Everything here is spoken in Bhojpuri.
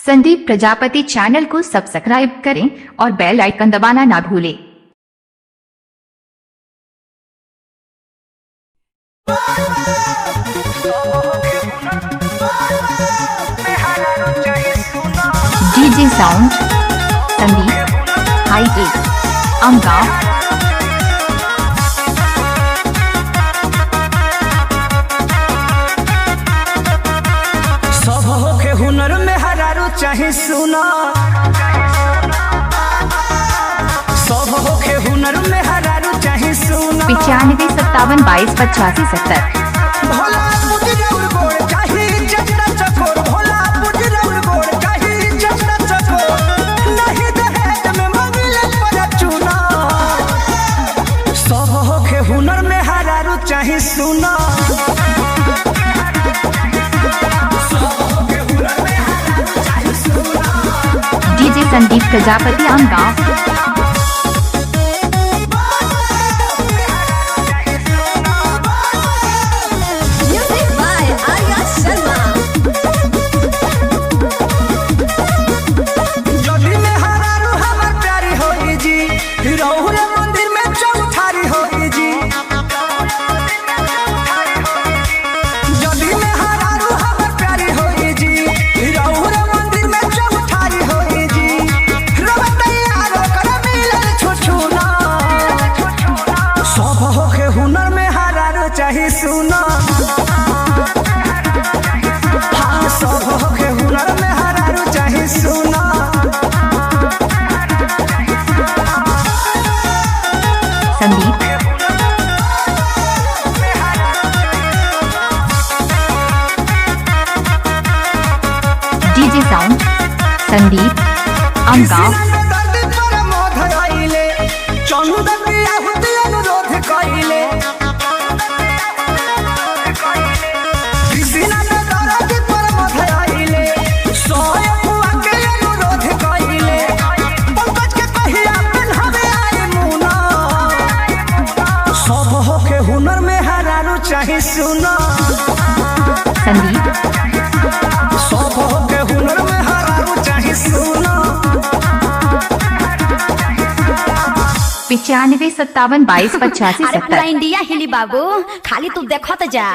संदीप प्रजापति चैनल को सब्सक्राइब करें और बेल आइकन दबाना ना भूलें। DJ sound Sandeep highway Amgaon. सब होके हुनर में हरारू चाहे सुना, सब होके हुनर में हरारू चाहे सुना। 95 57 22 85 70। भोला पुजरौर गोड़ चाहे जगना चकोर, भोला पुजरौर गोड़ चाहे जगना चकोर। नहीं दहेज में मंगले पर चुना। सब होके हुनर में हरारू चाहे सुना। डीजे संदीप प्रजापति अमगांव। मंदिर में चौठारी होगी जी, जल्दी में हरारू हमर प्यारी होगी जी। रहुरे मंदिर में चौठारी होगी जी। रवैया कर मिलल छुछुना। सब होके हुनर में हरारू चाहे सुना। हाँ, सब होके हुनर में हरारू चाहे सुना। Sandeep DJ sound Sandeep Amgaon. हुनर में हरारू चाहे सुना। संदीप सब होके हुनर में हरारू चाहे सुना। 95 57 22 85 अरे पूरा 70। इंडिया हिली बाबू, खाली तू देखत जा।